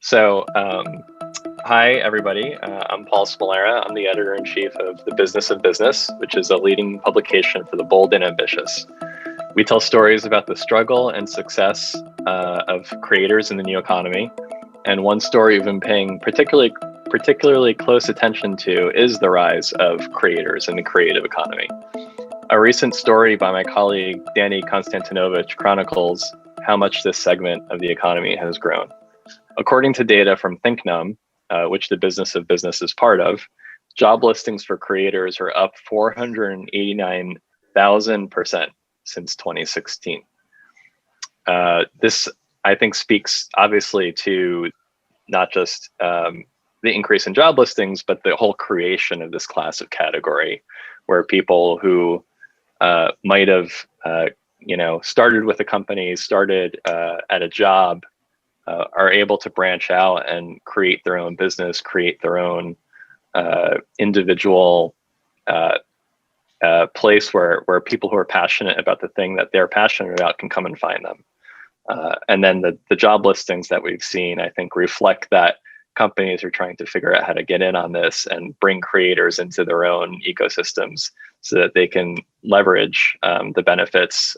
Hi, everybody. I'm Paul Spolera. I'm the editor-in-chief of The Business of Business, which is a leading publication for the bold and ambitious. We tell stories about the struggle and success of creators in the new economy. And one story we've been paying particularly close attention to is the rise of creators in the creative economy. A recent story by my colleague, Danny Konstantinovich, chronicles how much this segment of the economy has grown. According to data from ThinkNum, which the Business of Business is part of, job listings for creators are up 489,000% since 2016. This, I think, speaks obviously to not just the increase in job listings, but the whole creation of this class of category, where people who might have, started with a company, started at a job, are able to branch out and create their own business, create their own individual place where people who are passionate about the thing that they're passionate about can come and find them. And then the job listings that we've seen, I think, reflect that companies are trying to figure out how to get in on this and bring creators into their own ecosystems so that they can leverage the benefits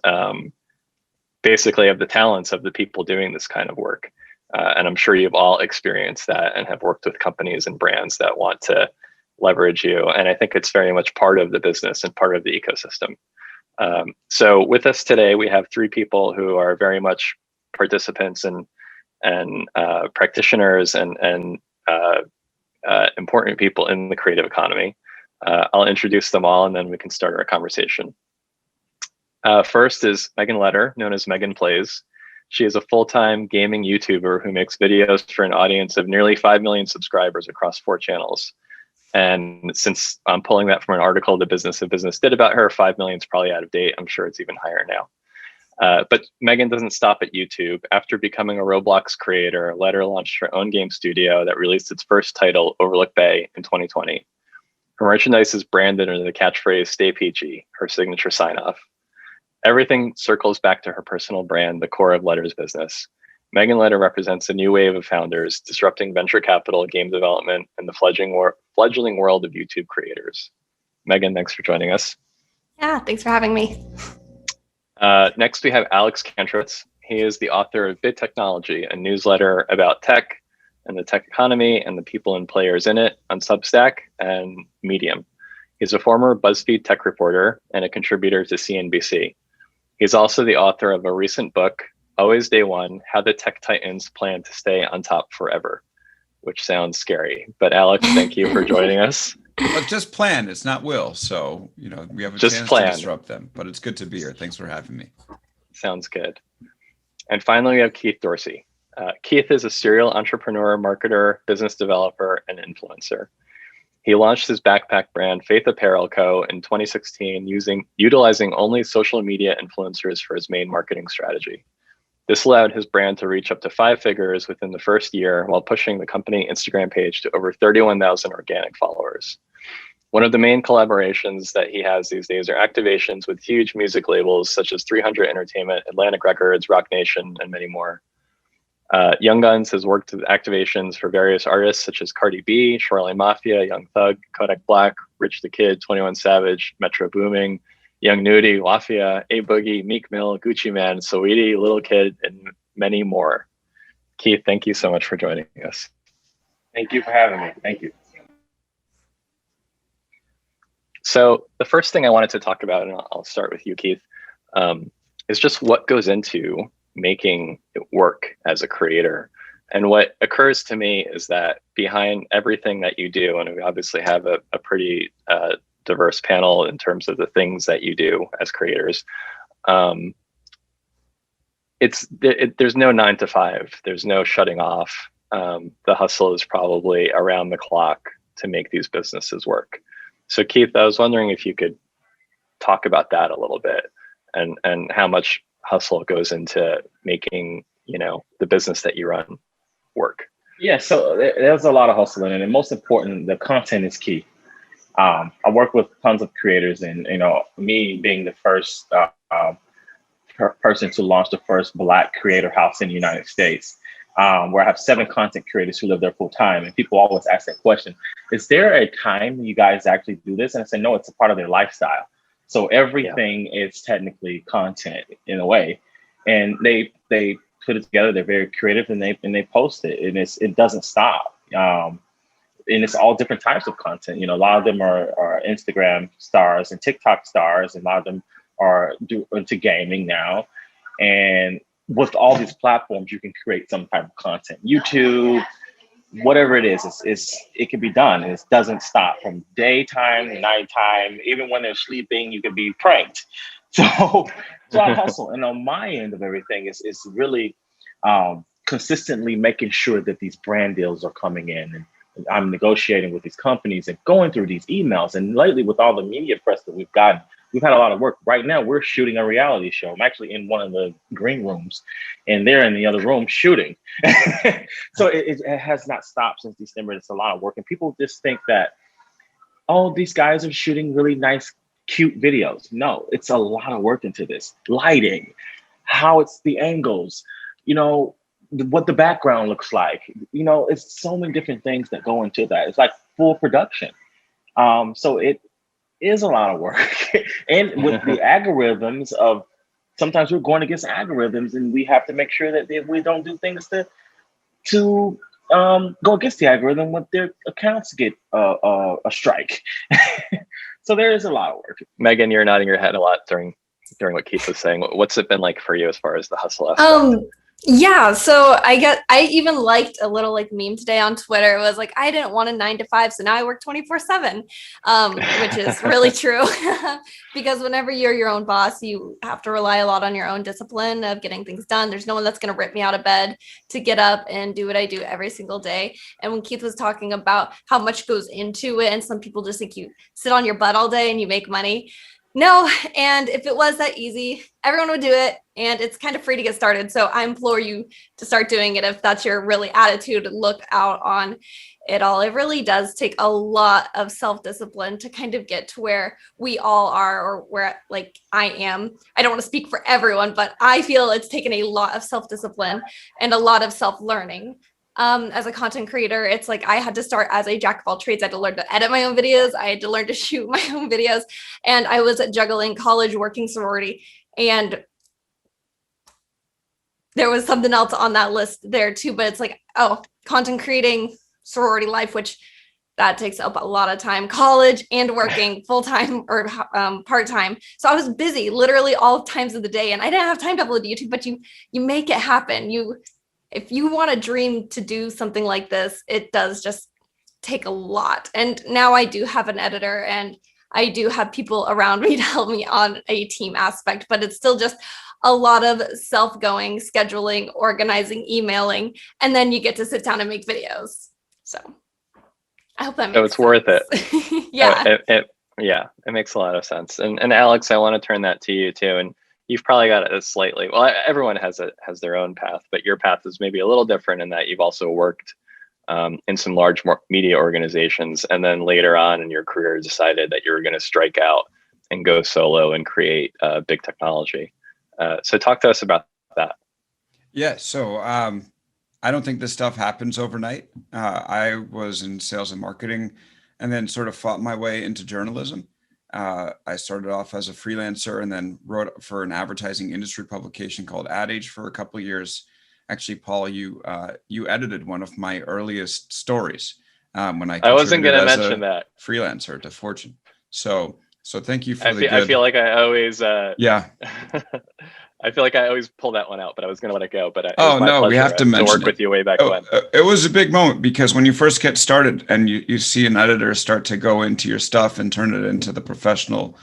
basically of the talents of the people doing this kind of work. And I'm sure you've all experienced that and have worked with companies and brands that want to leverage you. And I think it's very much part of the business and part of the ecosystem. So with us today, we have three people who are very much participants and practitioners and important people in the creative economy. I'll introduce them all and then we can start our conversation. First is Megan Letter, known as MeganPlays. She is a full-time gaming YouTuber who makes videos for an audience of nearly 5 million subscribers across 4 channels. And since I'm pulling that from an article The Business of Business did about her, 5 million is probably out of date. I'm sure it's even higher now. But Megan doesn't stop at YouTube. After becoming a Roblox creator, Letter launched her own game studio that released its first title, Overlook Bay, in 2020. Her merchandise is branded under the catchphrase, "Stay Peachy," her signature sign-off. Everything circles back to her personal brand, the core of Letter's business. Megan Letter represents a new wave of founders disrupting venture capital, game development, and the fledgling world of YouTube creators. Megan, thanks for joining us. Yeah, thanks for having me. Next, we have Alex Kantrowitz. He is the author of Bit Technology, a newsletter about tech and the tech economy and the people and players in it on Substack and Medium. He's a former BuzzFeed tech reporter and a contributor to CNBC. He's also the author of a recent book, Always Day One, How the Tech Titans Plan to Stay on Top Forever, which sounds scary. But Alex, thank you for joining us. But just plan, it's not will. So, we have a chance to disrupt them, but it's good to be here. Thanks for having me. Sounds good. And finally, we have Keith Dorsey. Keith is a serial entrepreneur, marketer, business developer, and influencer. He launched his backpack brand, Faith Apparel Co. in 2016, utilizing only social media influencers for his main marketing strategy. This allowed his brand to reach up to 5 figures within the first year while pushing the company Instagram page to over 31,000 organic followers. One of the main collaborations that he has these days are activations with huge music labels such as 300 Entertainment, Atlantic Records, Rock Nation, and many more. Young Guns has worked with activations for various artists such as Cardi B, Shoreline Mafia, Young Thug, Kodak Black, Rich the Kid, 21 Savage, Metro Booming, Young Nudie, Lafia, A Boogie, Meek Mill, Gucci Mane, Saweetie, Little Kid, and many more. Keith, thank you so much for joining us. Thank you for having me. Thank you. So the first thing I wanted to talk about, and I'll start with you, Keith, is just what goes into making it work as a creator. And what occurs to me is that behind everything that you do, and we obviously have a pretty diverse panel in terms of the things that you do as creators, there's no 9 to 5, there's no shutting off. The hustle is probably around the clock to make these businesses work. So Keith, I was wondering if you could talk about that a little bit and how much hustle goes into making, the business that you run work. Yeah, so there's a lot of hustle in it, and most important, the content is key. I work with tons of creators, and me being the first person to launch the first Black creator house in the United States, where I have 7 content creators who live there full time. And people always ask that question, is there a time you guys actually do this? And I say, no, it's a part of their lifestyle. So everything is technically content in a way. And they put it together. They're very creative, and they post it, and it doesn't stop. And it's all different types of content. A lot of them are Instagram stars and TikTok stars, and a lot of them are into gaming now. And with all these platforms, you can create some type of content. YouTube, whatever it is, it can be done. And it doesn't stop from daytime, nighttime. Even when they're sleeping, you can be pranked. So I hustle. And on my end of everything is really consistently making sure that these brand deals are coming in. And I'm negotiating with these companies and going through these emails. And lately, with all the media press that we've gotten, we've had a lot of work. Right now, we're shooting a reality show. I'm actually in one of the green rooms, and they're in the other room shooting. So it has not stopped since December. It's a lot of work. And people just think that, oh, these guys are shooting really nice, cute videos. No, it's a lot of work into this. Lighting, how it's the angles, what the background looks like. It's so many different things that go into that. It's like full production. So it is a lot of work. And with the algorithms of, sometimes we're going against algorithms, and we have to make sure that we don't do things to go against the algorithm when their accounts get a strike. So there is a lot of work. Megan, you're nodding your head a lot during what Keith was saying. What's it been like for you as far as the hustle aspect? Yeah, so I even liked a little meme today on Twitter. It was like, I didn't want a 9 to 5, so now I work 24/7, which is really true. Because whenever you're your own boss, you have to rely a lot on your own discipline of getting things done. There's no one that's going to rip me out of bed to get up and do what I do every single day. And when Keith was talking about how much goes into it, and some people just think you sit on your butt all day and you make money. No, and if it was that easy, everyone would do it, and it's kind of free to get started. So I implore you to start doing it if that's your really attitude. Look out on it all. It really does take a lot of self-discipline to kind of get to where we all are, or where I am. I don't want to speak for everyone, but I feel it's taken a lot of self-discipline and a lot of self-learning. As a content creator, it's like I had to start as a jack of all trades. I had to learn to edit my own videos. I had to learn to shoot my own videos. And I was juggling college, working sorority. And there was something else on that list there too. But it's like, oh, content creating, sorority life, which that takes up a lot of time, college and working full-time or part-time. So I was busy literally all times of the day. And I didn't have time to upload to YouTube, but you make it happen. If you want to dream to do something like this, it does just take a lot. And now I do have an editor, and I do have people around me to help me on a team aspect, but it's still just a lot of self-going, scheduling, organizing, emailing, and then you get to sit down and make videos. So I hope that makes sense. So it's worth it. Yeah. It makes a lot of sense. And Alex, I want to turn that to you too. And you've probably got it slightly, well, everyone has their own path, but your path is maybe a little different in that you've also worked in some large media organizations, and then later on in your career decided that you were going to strike out and go solo and create big technology. So talk to us about that. Yeah, so I don't think this stuff happens overnight. I was in sales and marketing, and then sort of fought my way into journalism. I started off as a freelancer, and then wrote for an advertising industry publication called Ad Age for a couple of years. Actually, Paul, you edited one of my earliest stories when I wasn't going to mention that freelancer to Fortune. So thank you for I feel like I always yeah. I feel like I always pull that one out, but I was going to let it go. But we have to mention work with you way back when. It was a big moment, because when you first get started and you see an editor start to go into your stuff and turn it into the professional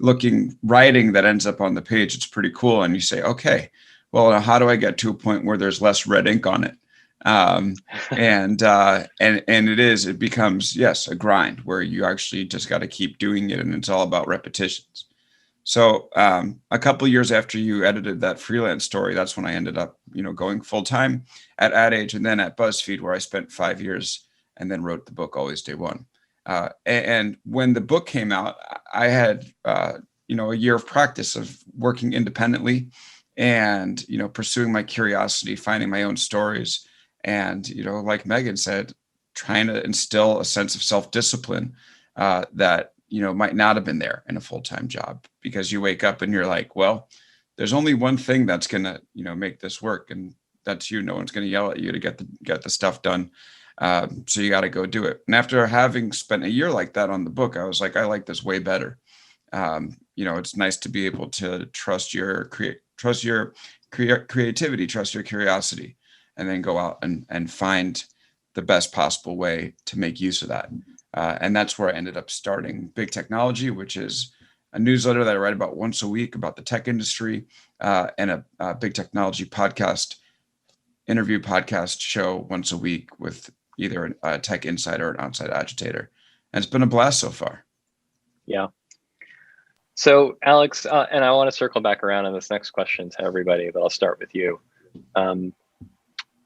looking writing that ends up on the page, it's pretty cool. And you say, okay, well, how do I get to a point where there's less red ink on it? And it becomes, yes, a grind where you actually just got to keep doing it, and it's all about repetitions. So a couple of years after you edited that freelance story, that's when I ended up, going full time at Ad Age, and then at BuzzFeed, where I spent 5 years and then wrote the book Always Day One. And when the book came out, I had a year of practice of working independently and pursuing my curiosity, finding my own stories, And, like Megan said, trying to instill a sense of self-discipline that, might not have been there in a full-time job, because you wake up and you're like, well, there's only one thing that's going to, make this work. And that's you. No one's going to yell at you to get the stuff done. So you got to go do it. And after having spent a year like that on the book, I was like, I like this way better. It's nice to be able to trust your creativity, trust your curiosity, and then go out and find the best possible way to make use of that. And that's where I ended up starting Big Technology, which is a newsletter that I write about once a week about the tech industry, and a Big Technology interview podcast show once a week with either a tech insider or an outside agitator. And it's been a blast so far. Yeah. So Alex, and I want to circle back around on this next question to everybody, but I'll start with you.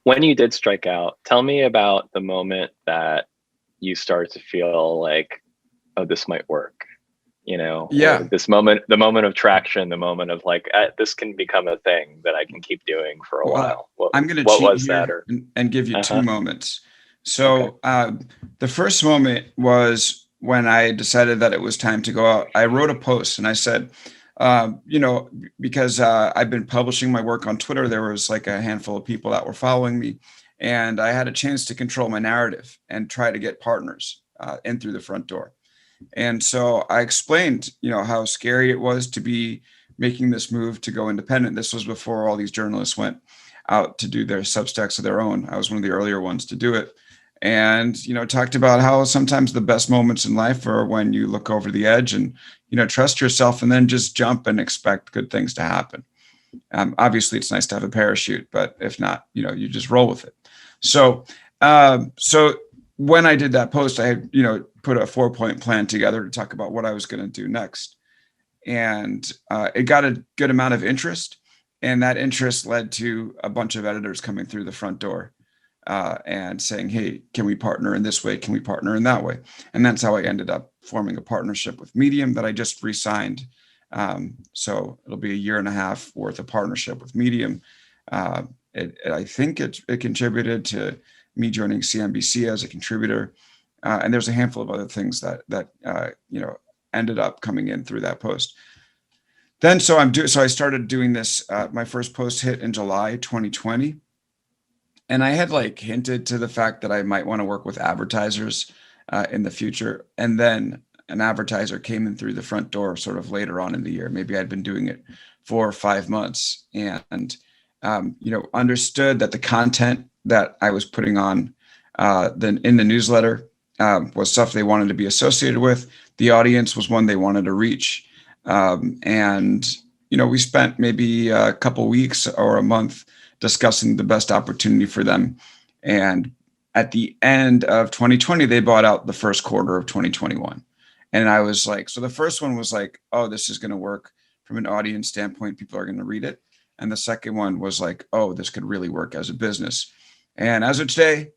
When you did strike out, tell me about the moment that you started to feel like, oh, this might work, Yeah. this moment, the moment of traction, the moment of like, this can become a thing that I can keep doing for a while. I'm going to what cheat was here that? Or and give you two moments. So the first moment was when I decided that it was time to go out. I wrote a post and I said, because I've been publishing my work on Twitter, there was like a handful of people that were following me, and I had a chance to control my narrative and try to get partners in through the front door. And so I explained, how scary it was to be making this move to go independent. This was before all these journalists went out to do their Substacks of their own. I was one of the earlier ones to do it. And, talked about how sometimes the best moments in life are when you look over the edge and, trust yourself and then just jump and expect good things to happen. Obviously, it's nice to have a parachute, but if not, you just roll with it. So when I did that post, I had, put a 4-point plan together to talk about what I was going to do next. And it got a good amount of interest. And that interest led to a bunch of editors coming through the front door and saying, hey, can we partner in this way? Can we partner in that way? And that's how I ended up forming a partnership with Medium that I just re-signed. So it'll be a 1.5 years worth of partnership with Medium. I think it contributed to me joining CNBC as a contributor. And there's a handful of other things that ended up coming in through that post. Then, so I started doing this. My first post hit in July 2020. And I had hinted to the fact that I might want to work with advertisers in the future. And then an advertiser came in through the front door sort of later on in the year. Maybe I'd been doing it 4 or 5 months, and understood that the content that I was putting on in the newsletter was stuff they wanted to be associated with. The audience was one they wanted to reach. And we spent maybe a couple weeks or a month discussing the best opportunity for them. And at the end of 2020, they bought out the first quarter of 2021. And I was like, so the first one was like, oh, this is going to work from an audience standpoint. People are going to read it. And the second one was like, oh, this could really work as a business. And as of today,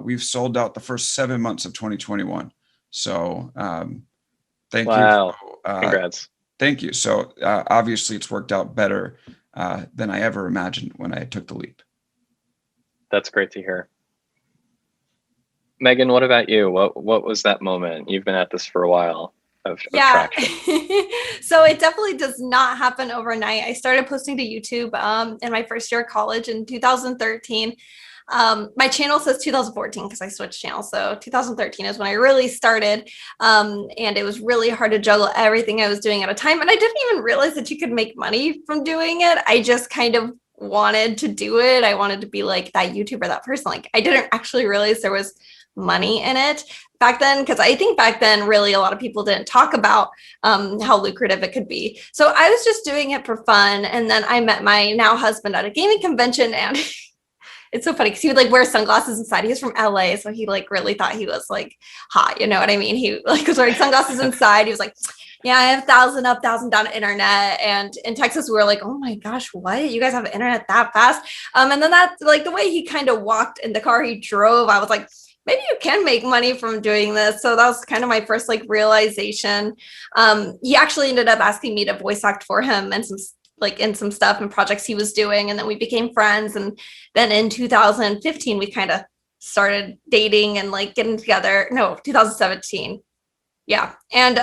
we've sold out the first 7 months of 2021. So thank wow. you. Congrats. Thank you. So obviously it's worked out better than I ever imagined when I took the leap. That's great to hear. Megan, what about you? What was that moment? You've been at this for a while of traction. So it definitely does not happen overnight. I started posting to YouTube in my first year of college in 2013. My channel says 2014 because I switched channels. So 2013 is when I really started. And it was really hard to juggle everything I was doing at a time. And I didn't even realize that you could make money from doing it. I just kind of wanted to do it. I wanted to be like that YouTuber, that person. Like I didn't actually realize there was money in it back then, because I think back then really a lot of people didn't talk about how lucrative it could be. So I was just doing it for fun. And then I met my now husband at a gaming convention, and it's so funny because he would wear sunglasses inside. He was from LA, so he really thought he was hot. You know what I mean? He was wearing sunglasses inside. He was like, yeah, I have 1,000 up, 1,000 down internet. And in Texas, we were like, oh my gosh, what? You guys have internet that fast? And then that the way he kind of walked in the car he drove, I was like, maybe you can make money from doing this. So that was kind of my first realization. He actually ended up asking me to voice act for him and some like in some stuff and projects he was doing. And then we became friends. And then in 2015, we kind of started dating and like getting together. No, 2017. Yeah. And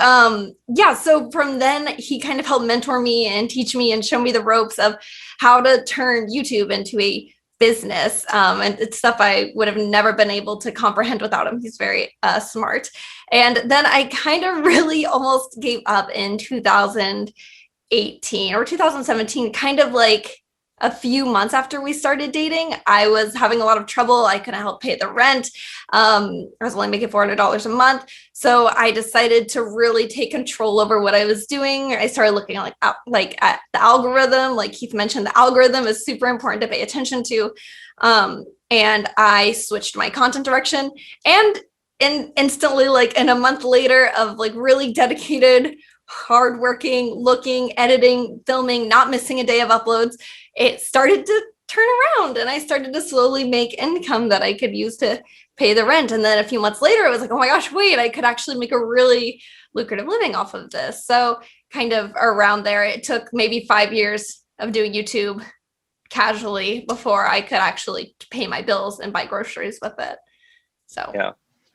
yeah, so from then he kind of helped mentor me and teach me and show me the ropes of how to turn YouTube into a business. And it's stuff I would have never been able to comprehend without him. He's very smart. And then I kind of really almost gave up in 2018 or 2017, kind of like a few months after we started dating. I was having a lot of trouble. I couldn't help pay the rent. I was only making $400 a month. So I decided to really take control over what I was doing. I started looking at the algorithm. Like Keith mentioned, the algorithm is super important to pay attention to. And I switched my content direction, and instantly, like in a month later of like really dedicated, hardworking, looking, editing, filming, not missing a day of uploads, it started to turn around, and I started to slowly make income that I could use to pay the rent. And then a few months later, it was like, oh my gosh, wait, I could actually make a really lucrative living off of this. So kind of around there, it took maybe 5 years of doing YouTube casually before I could actually pay my bills and buy groceries with it. So yeah.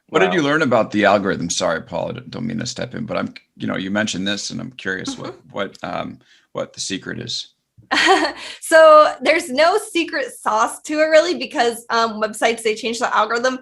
What did you learn about the algorithm? Sorry, Paul, I don't mean to step in, but you mentioned this, and I'm curious what the secret is. So there's no secret sauce to it really, because websites, they change the algorithm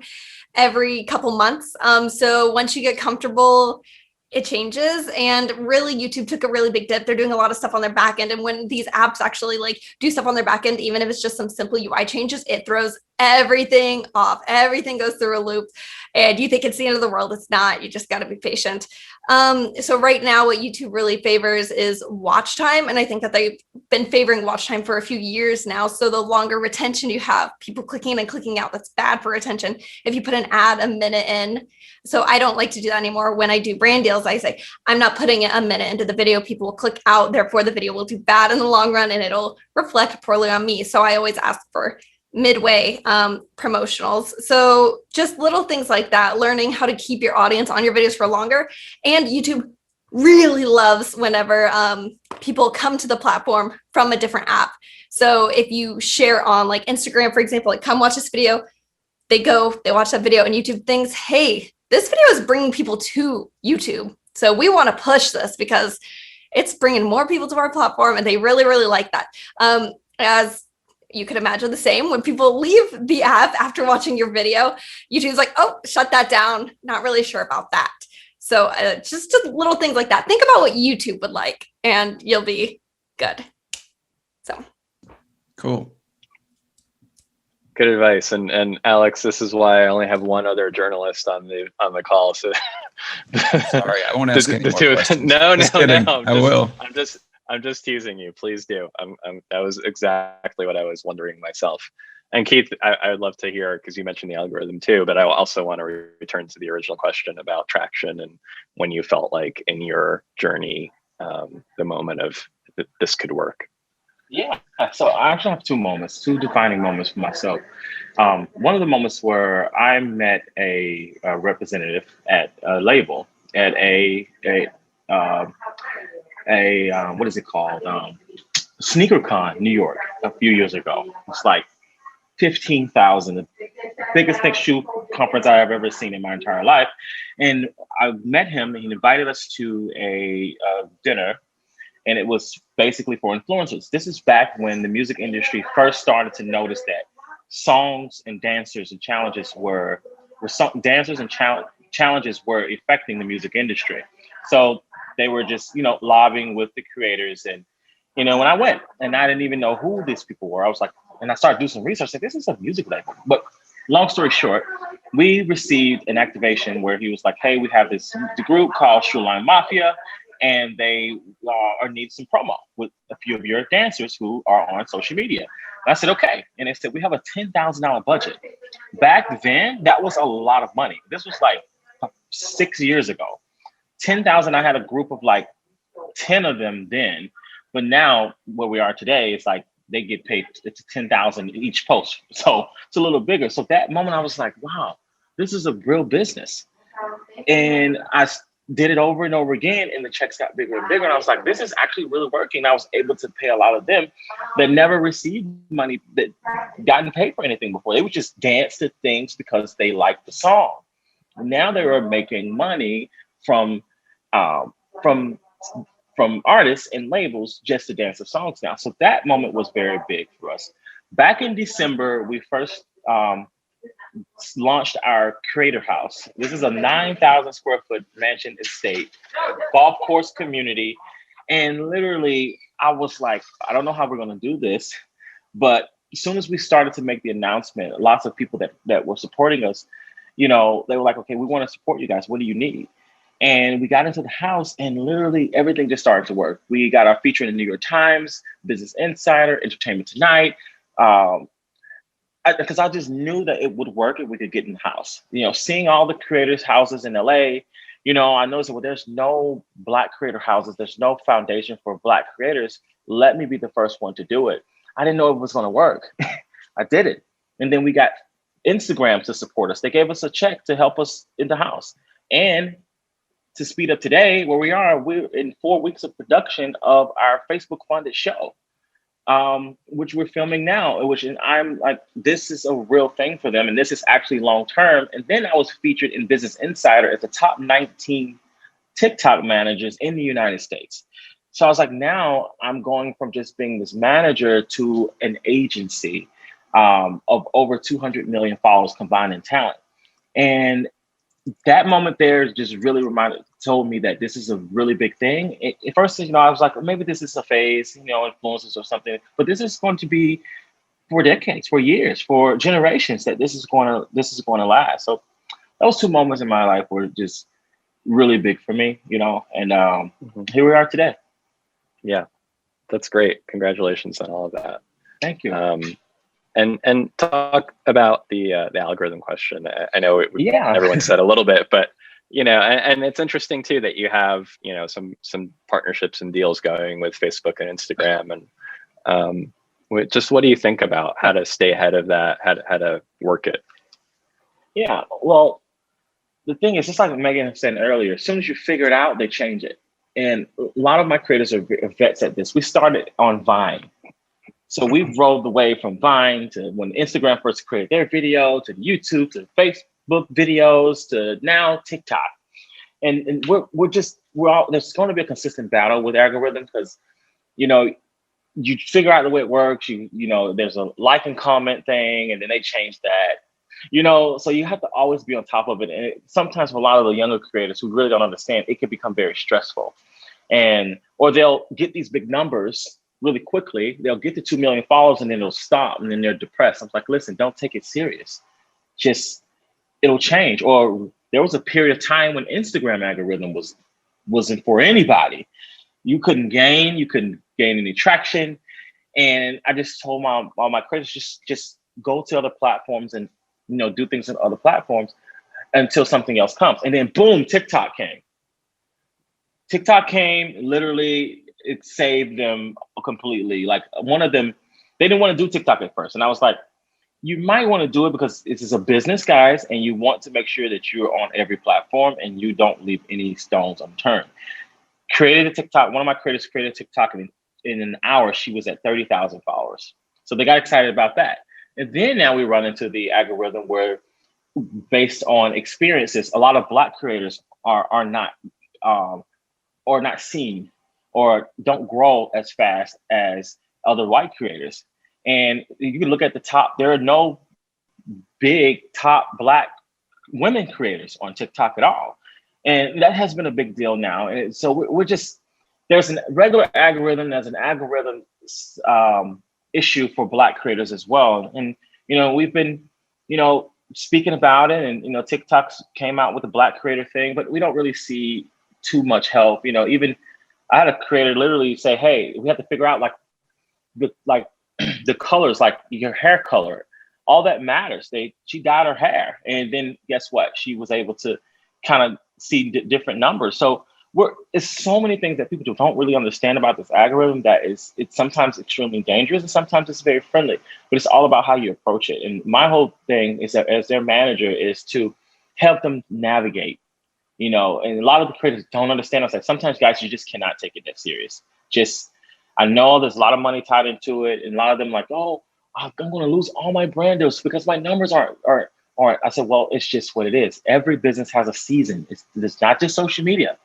every couple months. So once you get comfortable, it changes. And really, YouTube took a really big dip. They're doing a lot of stuff on their back end. And when these apps actually like do stuff on their back end, even if it's just some simple UI changes, it throws everything off. Everything goes through a loop, and you think it's the end of the world. It's not. You just got to be patient. So right now, what YouTube really favors is watch time. And I think that they've been favoring watch time for a few years now. So the longer retention you have, people clicking in and clicking out, that's bad for retention. If you put an ad a minute in, so I don't like to do that anymore. When I do brand deals, I say, I'm not putting it a minute into the video. People will click out. Therefore, the video will do bad in the long run, and it'll reflect poorly on me. So I always ask for midway promotionals. So just little things like that, learning how to keep your audience on your videos for longer. And YouTube really loves whenever people come to the platform from a different app. So if you share on like Instagram, for example, like come watch this video, they watch that video, and YouTube thinks, hey, this video is bringing people to YouTube. So we want to push this because it's bringing more people to our platform, and they really, really like that. As you could imagine the same, when people leave the app after watching your video, YouTube's like, oh, shut that down. Not really sure about that. So just little things like that. Think about what YouTube would like, and you'll be good. So cool. Good advice. And Alex, this is why I only have one other journalist on the call. So sorry, I won't ask any more questions. No. I will. I'm just teasing you. Please do. That was exactly what I was wondering myself. And Keith, I would love to hear, because you mentioned the algorithm too, but I also want to return to the original question about traction and when you felt like in your journey, the moment of this could work. Yeah, so I actually have two defining moments for myself. One of the moments where I met a representative at a label at a what is it called? SneakerCon, New York, a few years ago. It's like 15,000, the biggest shoe conference I've ever seen in my entire life. And I met him, and he invited us to a dinner. And it was basically for influencers. This is back when the music industry first started to notice that songs and dancers and challenges were affecting the music industry. So they were just, lobbying with the creators. And, when I went, and I didn't even know who these people were, I was like, and I started doing some research, like, this is a music label. But long story short, we received an activation where he was like, hey, we have this group called Shoeline Mafia, and they need some promo with a few of your dancers who are on social media. And I said, okay. And they said, we have a $10,000 budget. Back then, that was a lot of money. This was like 6 years ago. 10,000, I had a group of like 10 of them then. But now where we are today, it's like they get paid, it's 10,000 each post. So it's a little bigger. So that moment I was like, wow, this is a real business. And did it over and over again, and the checks got bigger and bigger. And I was like, this is actually really working. I was able to pay a lot of them that never received money, that gotten paid for anything before. They would just dance to things because they liked the song. Now they were making money from artists and labels just to dance the songs now. So that moment was very big for us. Back in December, we first launched our creator house. This is a 9,000 square foot mansion estate, golf course community. And literally, I was like, I don't know how we're going to do this. But as soon as we started to make the announcement, lots of people that were supporting us, they were like, okay, we want to support you guys. What do you need? And we got into the house and literally everything just started to work. We got our feature in the New York Times, Business Insider, Entertainment Tonight. Because I just knew that it would work if we could get in the house. Seeing all the creators' houses in LA, I noticed that, well, there's no Black creator houses. There's no foundation for Black creators. Let me be the first one to do it. I didn't know it was going to work. I did it. And then we got Instagram to support us. They gave us a check to help us in the house. And to speed up today, where we are, we're in 4 weeks of production of our Facebook funded show, which we're filming now, and I'm like, this is a real thing for them. And this is actually long-term. And then I was featured in Business Insider as the top 19 TikTok managers in the United States. So I was like, now I'm going from just being this manager to an agency of over 200 million followers combined in talent. And that moment there just really told me that this is a really big thing. At first, I was like, maybe this is a phase, influences or something, but this is going to be for decades, for years, for generations that this is going to last. So those 2 moments in my life were just really big for me, and here we are today. Yeah, that's great. Congratulations on all of that. Thank you. And talk about the algorithm question. I know everyone said a little bit, but and it's interesting too that you have some partnerships and deals going with Facebook and Instagram, and just what do you think about how to stay ahead of that, how to work it? Yeah, well, the thing is, just like Megan said earlier, as soon as you figure it out, they change it. And a lot of my creators are vets at this. We started on Vine. So we've rolled the way from Vine to when Instagram first created their video, to YouTube, to Facebook videos, to now TikTok. And there's going to be a consistent battle with algorithm because, you figure out the way it works. There's a like and comment thing, and then they change that. So you have to always be on top of it. And sometimes for a lot of the younger creators who really don't understand, it can become very stressful. Or they'll get these big numbers really quickly. They'll get to 2 million followers and then they'll stop and then they're depressed. I'm like, listen, don't take it serious. It'll change. Or there was a period of time when Instagram algorithm wasn't for anybody. You couldn't gain any traction. And I just told all my creators, just go to other platforms and do things on other platforms until something else comes. And then boom, TikTok came. Literally, it saved them completely. Like one of them, they didn't want to do TikTok at first. And I was like, you might want to do it because this is a business, guys, and you want to make sure that you're on every platform and you don't leave any stones unturned. Created a TikTok. One of my creators created a TikTok, and in an hour, she was at 30,000 followers. So they got excited about that. And then now we run into the algorithm where, based on experiences, a lot of Black creators are not seen or don't grow as fast as other white creators. And you can look at the top, there are no big top Black women creators on TikTok at all. And that has been a big deal now. And so there's a regular algorithm, there's an algorithm issue for Black creators as well. And, we've been, speaking about it, and, TikTok came out with the Black creator thing, but we don't really see too much help. Even I had a creator literally say, hey, we have to figure out the colors, like your hair color, all that matters. She dyed her hair. And then guess what? She was able to kind of see different numbers. So it's so many things that people don't really understand about this algorithm that it's sometimes extremely dangerous and sometimes it's very friendly, but it's all about how you approach it. And my whole thing is that as their manager is to help them navigate you know, and a lot of the creators don't understand. I was like, sometimes guys, you just cannot take it that serious. Just, I know there's a lot of money tied into it, and a lot of them like, oh, I'm going to lose all my brand deals because my numbers aren't. I said, well, it's just what it is. Every business has a season. It's not just social media.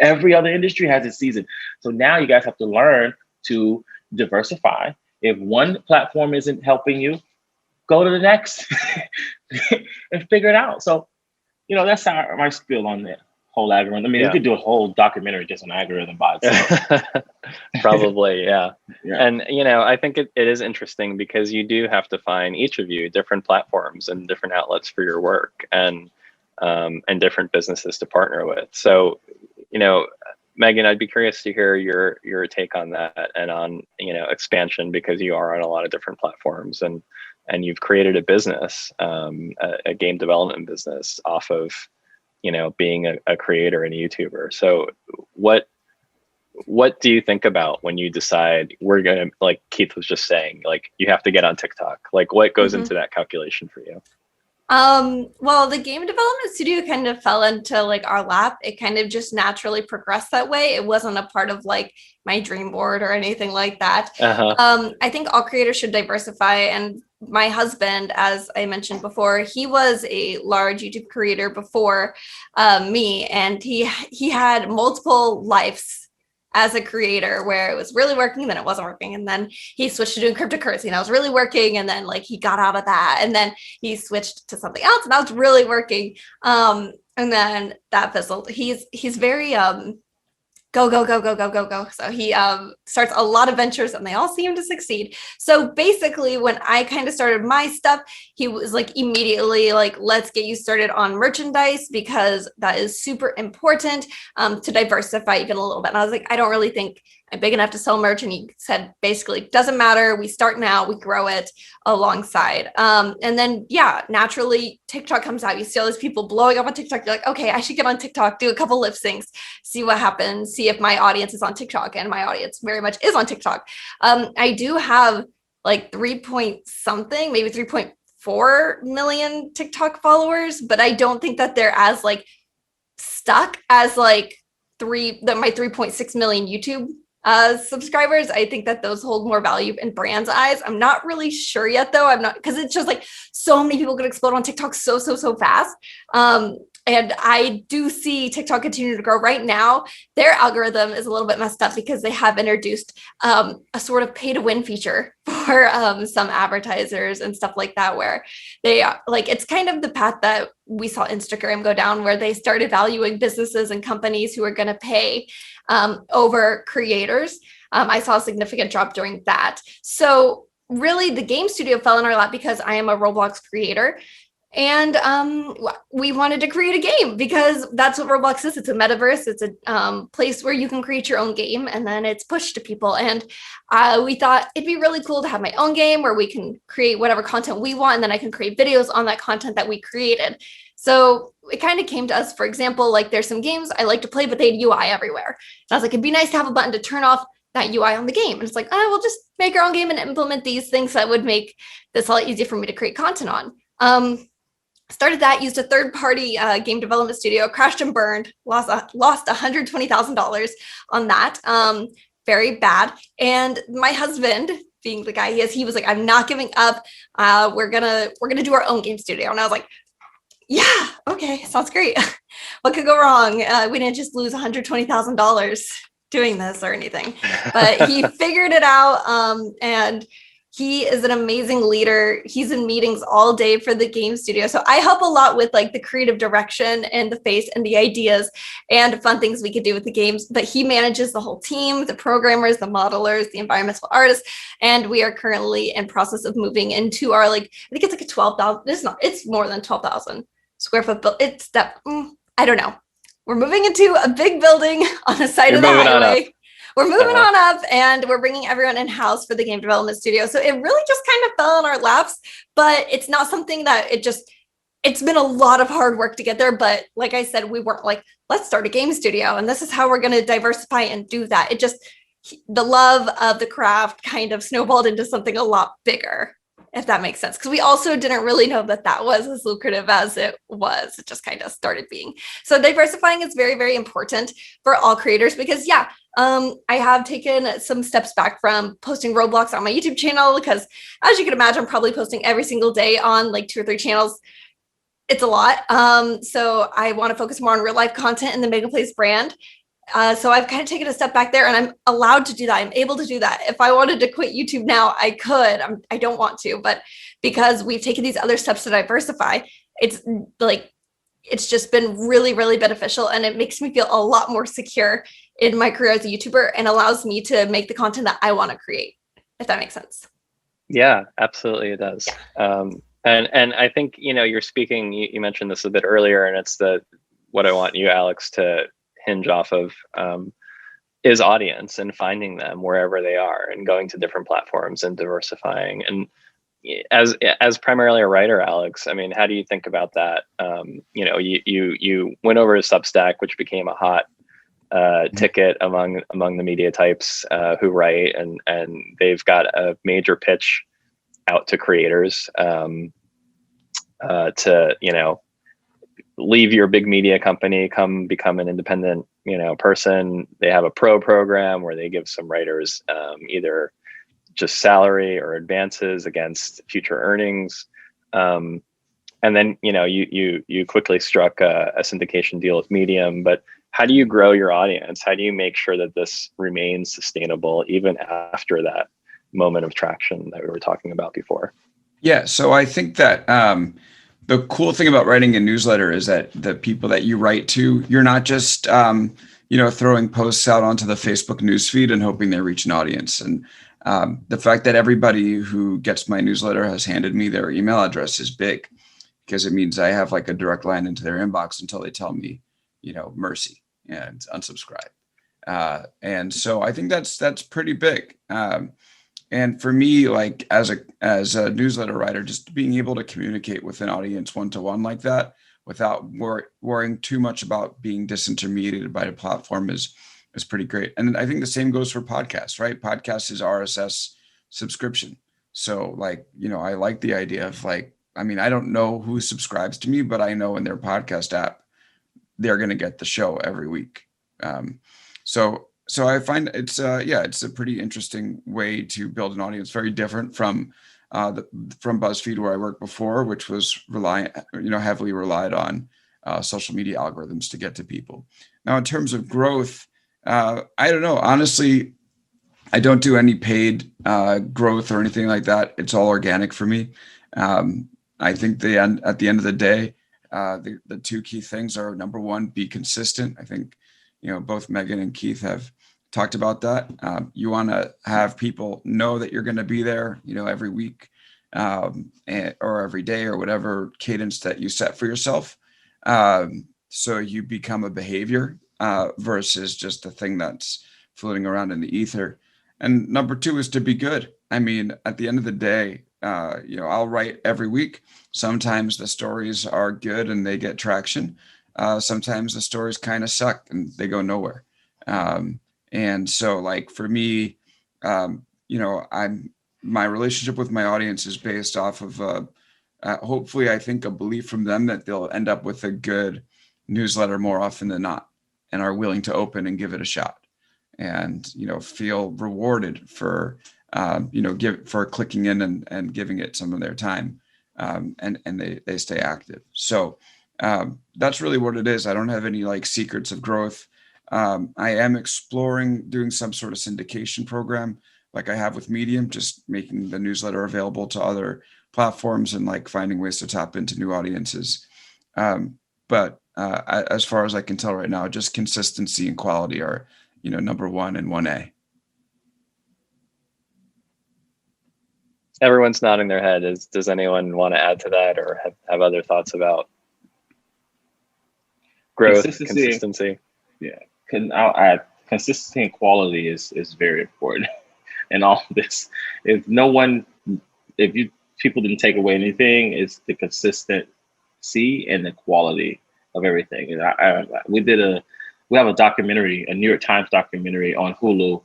Every other industry has a season. So now you guys have to learn to diversify. If one platform isn't helping you, go to the next and figure it out. So, you know, that's my spiel on the whole algorithm. I mean, we could do a whole documentary just on algorithm by itself. Probably, yeah. Yeah. And, you know, I think it is interesting because you do have to find, each of you, different platforms and different outlets for your work, and different businesses to partner with. So, you know, Megan, I'd be curious to hear your take on that and on, you know, expansion, because you are on a lot of different platforms, and you've created a business, a game development business off of, you know, being a creator and a YouTuber. So what do you think about when you decide we're gonna, like Keith was just saying, like you have to get on TikTok? Like what goes into that calculation for you? Well, the game development studio kind of fell into like our lap. It kind of just naturally progressed that way. It wasn't a part of like my dream board or anything like that. I think all creators should diversify. And my husband, as I mentioned before, he was a large YouTube creator before me, and he had multiple lives as a creator, where it was really working, then it wasn't working, and then he switched to doing cryptocurrency, and I was really working, and then like he got out of that, and then he switched to something else, and that was really working, and then that fizzled. He's very go. So he starts a lot of ventures, and they all seem to succeed. So basically, when I kind of started my stuff, he was like immediately like, let's get you started on merchandise, because that is super important to diversify even a little bit. And I was like, I don't really think I'm big enough to sell merch. And he said, basically, doesn't matter. We start now, we grow it alongside. And then, yeah, naturally, TikTok comes out. You see all these people blowing up on TikTok. You're like, okay, I should get on TikTok, do a couple lip syncs, see what happens, see if my audience is on TikTok. And my audience very much is on TikTok. I do have like 3 point something, maybe 3.4 million TikTok followers, but I don't think that they're as like stuck as like my 3.6 million YouTube subscribers. I think that those hold more value in brands' eyes. I'm not really sure yet, though. I'm not, because it's just like so many people could explode on TikTok so fast. And I do see TikTok continue to grow. Right now, their algorithm is a little bit messed up because they have introduced a sort of pay to win feature for some advertisers and stuff like that, where they like, it's kind of the path that we saw Instagram go down, where they started valuing businesses and companies who are going to pay over creators. I saw a significant drop during that. So really, the game studio fell in our lap because I am a Roblox creator. And we wanted to create a game because that's what Roblox is. It's a metaverse. It's a place where you can create your own game, and then it's pushed to people. And we thought it'd be really cool to have my own game where we can create whatever content we want, and then I can create videos on that content that we created. So it kind of came to us, for example, like there's some games I like to play, but they had UI everywhere. And I was like, it'd be nice to have a button to turn off that UI on the game. And it's like, we'll just make our own game and implement these things that would make this a lot easier for me to create content on. Started that, used a third-party game development studio, crashed and burned, lost $120,000 on that. Very bad. And my husband, being the guy he is, he was like, I'm not giving up. We're gonna do our own game studio. And I was like, yeah, okay, sounds great. What could go wrong? We didn't just lose $120,000 doing this or anything, but he figured it out. And he is an amazing leader. He's in meetings all day for the game studio. So I help a lot with like the creative direction and the face and the ideas and fun things we could do with the games. But he manages the whole team, the programmers, the modelers, the environmental artists. And we are currently in process of moving into our, like, I think it's like a 12,000, it's more than 12,000 square foot. It's that, I don't know. We're moving into a big building on the side of the highway. We're moving on up, and we're bringing everyone in-house for the game development studio. So it really just kind of fell in our laps, but it's not something that it's been a lot of hard work to get there. But like I said, we weren't like, let's start a game studio and this is how we're going to diversify and do that. It just, the love of the craft kind of snowballed into something a lot bigger. if that makes sense. Because we also didn't really know that that was as lucrative as it was. It just kind of started being. So diversifying is very, very important for all creators because, yeah, I have taken some steps back from posting Roblox on my YouTube channel because, as you can imagine, I'm probably posting every single day on like 2 or 3 channels. It's a lot. So I want to focus more on real life content in the MeganPlays brand. So I've kind of taken a step back there and I'm allowed to do that. I'm able to do that. If I wanted to quit YouTube now, I could. I don't want to, but because we've taken these other steps to diversify, it's like, it's just been really, really beneficial. And it makes me feel a lot more secure in my career as a YouTuber and allows me to make the content that I want to create, if that makes sense. Yeah, absolutely it does. Yeah. And I think, you're speaking, you mentioned this a bit earlier, and it's what I want you, Alex, to hinge off of is audience and finding them wherever they are and going to different platforms and diversifying. And as primarily a writer, Alex, I mean, how do you think about that? You went over to Substack, which became a hot ticket among the media types who write, and they've got a major pitch out to creators to leave your big media company, come become an independent person. They have a pro program where they give some writers either just salary or advances against future earnings, and then you quickly struck a syndication deal with Medium. But how do you grow your audience? How do you make sure that this remains sustainable even after that moment of traction that we were talking about before? Yeah, so I think that the cool thing about writing a newsletter is that the people that you write to, you're not just throwing posts out onto the Facebook newsfeed and hoping they reach an audience. And the fact that everybody who gets my newsletter has handed me their email address is big, because it means I have like a direct line into their inbox until they tell me, mercy and unsubscribe. And so I think that's pretty big. And for me, like as a newsletter writer, just being able to communicate with an audience one-to-one like that without worrying too much about being disintermediated by the platform is pretty great. And I think the same goes for podcasts, right? Podcasts is RSS subscription. So like, I like the idea of I don't know who subscribes to me, but I know in their podcast app, they're going to get the show every week. So I find it's a pretty interesting way to build an audience, very different from BuzzFeed where I worked before, which was heavily relied on social media algorithms to get to people. Now, in terms of growth, I don't know. Honestly, I don't do any paid growth or anything like that. It's all organic for me. I think at the end of the day, the 2 key things are, number one, be consistent. I think both Megan and Keith have talked about that. You want to have people know that you're going to be there, every week or every day or whatever cadence that you set for yourself. So you become a behavior versus just a thing that's floating around in the ether. And number 2 is to be good. I mean, at the end of the day, I'll write every week. Sometimes the stories are good and they get traction. Sometimes the stories kind of suck and they go nowhere. And so like for me, my relationship with my audience is based off of hopefully I think a belief from them that they'll end up with a good newsletter more often than not and are willing to open and give it a shot and, feel rewarded for, for clicking in and giving it some of their time and they stay active. So that's really what it is. I don't have any secrets of growth. I am exploring doing some sort of syndication program like I have with Medium, just making the newsletter available to other platforms and finding ways to tap into new audiences. But as far as I can tell right now, just consistency and quality are, number 1 and 1A. Everyone's nodding their head. Does anyone want to add to that or have other thoughts about growth, consistency? Yeah, I'll add consistency and quality is very important in all of this. If people didn't take away anything, it's the consistency and the quality of everything. And we have a documentary, a New York Times documentary on Hulu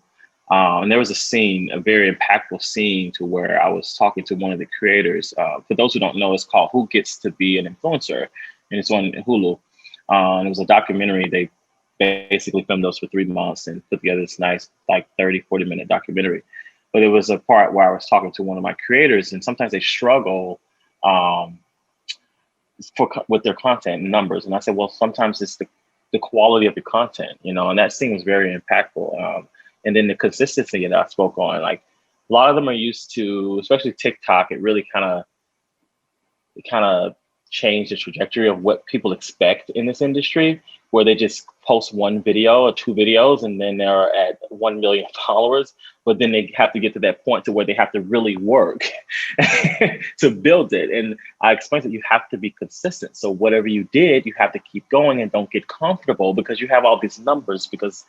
And there was a scene, a very impactful scene, to where I was talking to one of the creators. For those who don't know, it's called Who Gets to Be an Influencer? And it's on Hulu. It was a documentary. They basically filmed those for 3 months and put together this nice, like 30-40 minute documentary. But there was a part where I was talking to one of my creators, and sometimes they struggle with their content and numbers. And I said, well, sometimes it's the quality of the content, you know, and that scene was very impactful. And then the consistency that I spoke on, like a lot of them are used to, especially TikTok, it really kind of changed the trajectory of what people expect in this industry, where they just post one video or 2 videos and then they're at 1 million followers, but then they have to get to that point to where they have to really work to build it. And I explained that you have to be consistent. So whatever you did, you have to keep going and don't get comfortable because you have all these numbers, because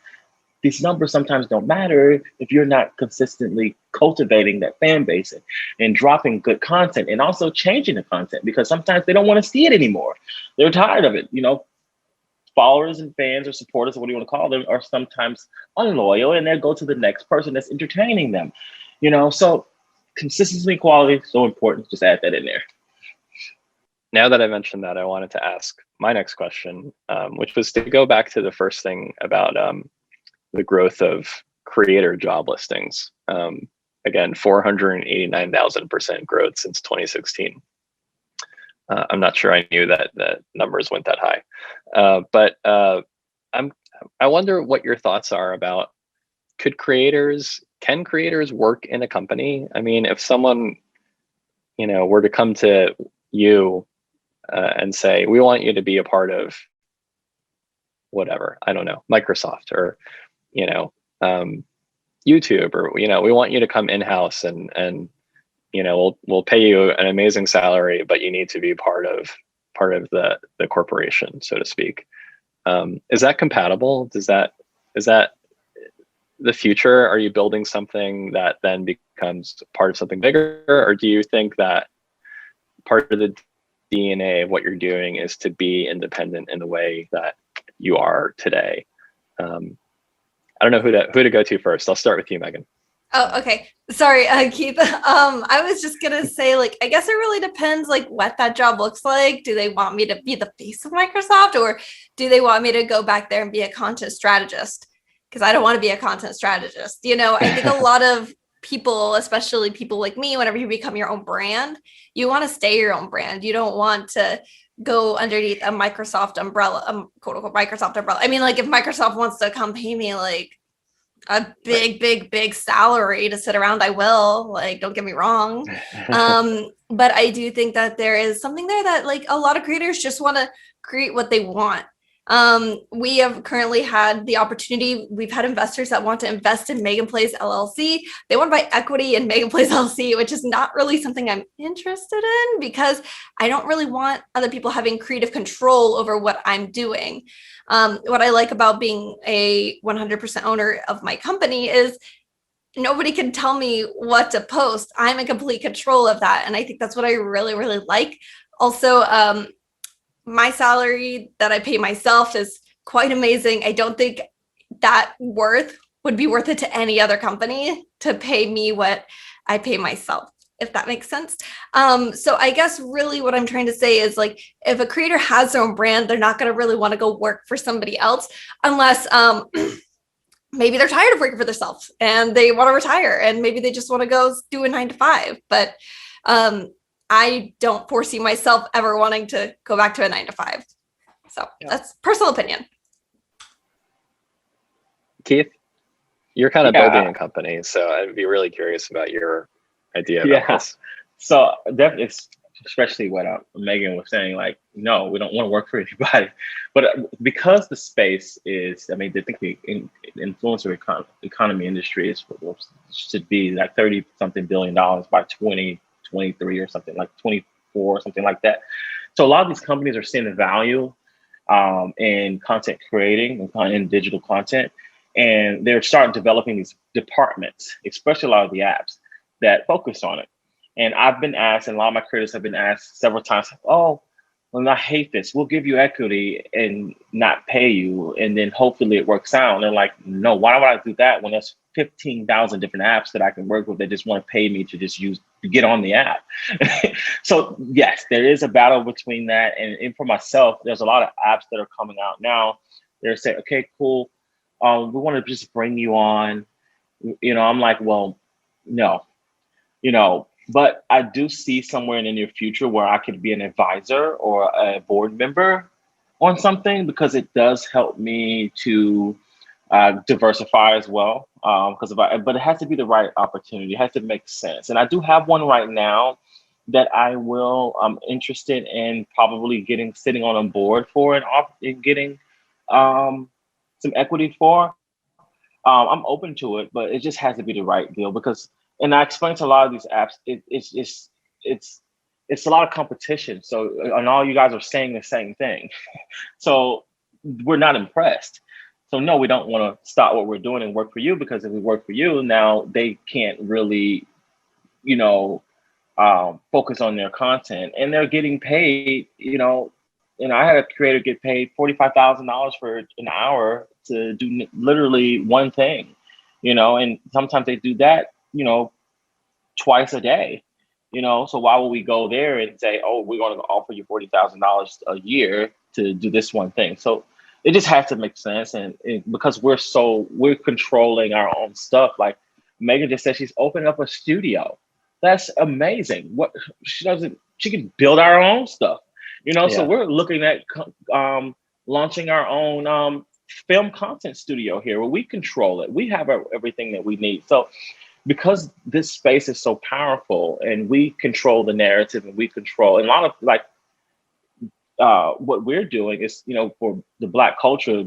these numbers sometimes don't matter if you're not consistently cultivating that fan base and dropping good content, and also changing the content, because sometimes they don't want to see it anymore. They're tired of it. You know, followers and fans or supporters, or what do you want to call them, are sometimes unloyal, and they'll go to the next person that's entertaining them. You know, so consistency and quality is so important. Just add that in there. Now that I mentioned that, I wanted to ask my next question, which was to go back to the first thing about the growth of creator job listings. Again, 489,000% growth since 2016. I'm not sure I knew that the numbers went that high, but I wonder what your thoughts are about, can creators work in a company? I mean, if someone, you know, were to come to you and say, we want you to be a part of whatever, I don't know, Microsoft, or you know, YouTube, or, you know, we want you to come in-house and, you know, we'll pay you an amazing salary, but you need to be part of the corporation, so to speak. Is that compatible? Is that the future? Are you building something that then becomes part of something bigger? Or do you think that part of the DNA of what you're doing is to be independent in the way that you are today? I don't know who to go to first. I'll start with you, Megan. Oh, okay. Sorry, Keith. I was just gonna say, like, I guess it really depends, like, what that job looks like. Do they want me to be the face of Microsoft, or do they want me to go back there and be a content strategist? Because I don't want to be a content strategist. You know, I think a lot of people, especially people like me, whenever you become your own brand, you want to stay your own brand. You don't want to go underneath a Microsoft umbrella, quote unquote Microsoft umbrella. I mean, like, if Microsoft wants to come pay me like a big salary to sit around, I will. Like, don't get me wrong. But I do think that there is something there that, like, a lot of creators just want to create what they want. We have currently had the opportunity. We've had investors that want to invest in MeganPlays LLC. They want to buy equity in MeganPlays LLC, which is not really something I'm interested in, because I don't really want other people having creative control over what I'm doing. What I like about being a 100% owner of my company is nobody can tell me what to post. I'm in complete control of that. And I think that's what I really, really like. Also, my salary that I pay myself is quite amazing. I don't think that would be worth it to any other company to pay me what I pay myself, if that makes sense. So I guess really what I'm trying to say is, like, if a creator has their own brand, they're not going to really want to go work for somebody else unless maybe they're tired of working for themselves and they want to retire, and maybe they just want to go do a 9-to-5. But I don't foresee myself ever wanting to go back to a 9-to-5. So that's personal opinion. Keith, you're kind of building a company, so I'd be really curious about your idea about this. So definitely, especially what Megan was saying, like, no, we don't want to work for anybody. But because the space is, I mean, I think the influencer economy industry should be like $30-something billion by 2023 or something, like 24, something like that. So a lot of these companies are seeing the value in content creating and digital content, and they're starting developing these departments, especially a lot of the apps that focus on it. And I've been asked, and a lot of my creators have been asked several times, oh, well, I hate this. We'll give you equity and not pay you, and then hopefully it works out. And they're like, no, why would I do that when there's 15,000 different apps that I can work with that just want to pay me to just use to get on the app? So yes, there is a battle between that. And for myself, there's a lot of apps that are coming out now. They're saying, okay, cool. We want to just bring you on. I'm like, well, no, but I do see somewhere in the near future where I could be an advisor or a board member on something, because it does help me to diversify as well. But it has to be the right opportunity. It has to make sense. And I do have one right now that I'm interested in probably sitting on a board for and getting some equity for. I'm open to it, but it just has to be the right deal, because, and I explained to a lot of these apps, it's a lot of competition. So, and all you guys are saying the same thing. So we're not impressed. So no, we don't want to stop what we're doing and work for you, because if we work for you, now they can't really, focus on their content, and they're getting paid, I had a creator get paid $45,000 for an hour to do literally one thing, and sometimes they do that, twice a day, so why would we go there and say, oh, we're going to offer you $40,000 a year to do this one thing? So it just has to make sense. And because we're controlling our own stuff. Like Megan just said, she's opening up a studio. That's amazing. She can build our own stuff, So we're looking at launching our own film content studio here, where we control it. We have everything that we need. So because this space is so powerful, and we control the narrative, and we control, and a lot of what we're doing is, for the Black culture,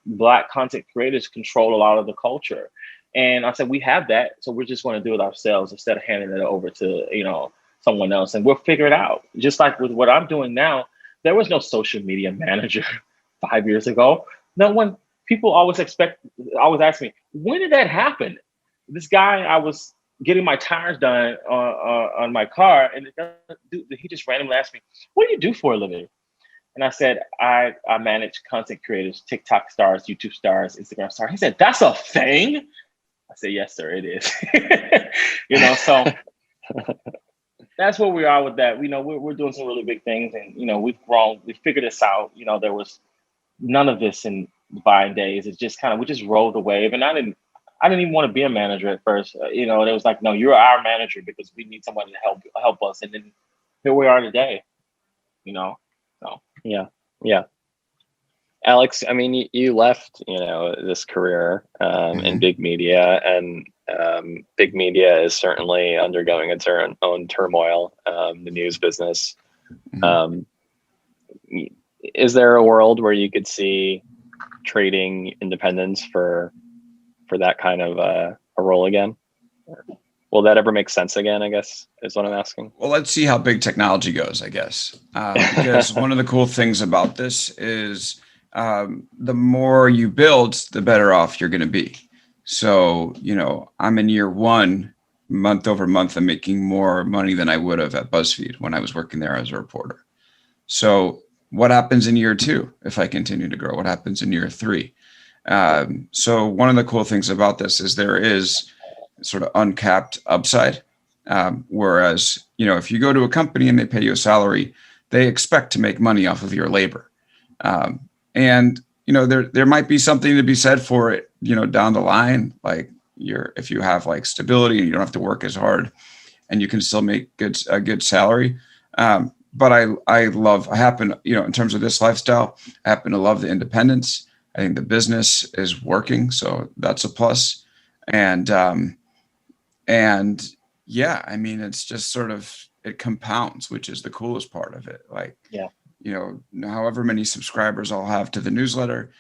Black content creators control a lot of the culture. And I said, we have that. So we're just going to do it ourselves instead of handing it over to, someone else. And we'll figure it out. Just like with what I'm doing now, there was no social media manager 5 years ago. No one, people always ask me, when did that happen? This guy, I was getting my tires done on my car, and he just randomly asked me, what do you do for a living? And I said, I manage content creators, TikTok stars, YouTube stars, Instagram stars. He said, that's a thing? I said, yes, sir, it is. So that's where we are with that. We're doing some really big things, and, we've grown, we figured this out. There was none of this in the Vine days. It's just we just rode the wave. And I didn't even want to be a manager at first. It was like, no, you're our manager, because we need someone to help us. And then here we are today, So. Yeah. Alex, I mean, you left, this career in big media, and big media is certainly undergoing its own turmoil, the news business. Is there a world where you could see trading independence for that kind of a role again? Will that ever make sense again, I guess, is what I'm asking. Well, let's see how big technology goes, I guess. Because one of the cool things about this is the more you build, the better off you're going to be. So, I'm in year one, month over month, I'm making more money than I would have at BuzzFeed when I was working there as a reporter. So what happens in year two if I continue to grow? What happens in year three? So one of the cool things about this is there is sort of uncapped upside. Whereas, if you go to a company and they pay you a salary, they expect to make money off of your labor. And there might be something to be said for it, down the line, like if you have like stability and you don't have to work as hard and you can still make a good salary. But I happen, in terms of this lifestyle, I happen to love the independence. I think the business is working, so that's a plus. And yeah, I mean, it's just sort of, it compounds, which is the coolest part of it. Like, yeah. However many subscribers I'll have to the newsletter,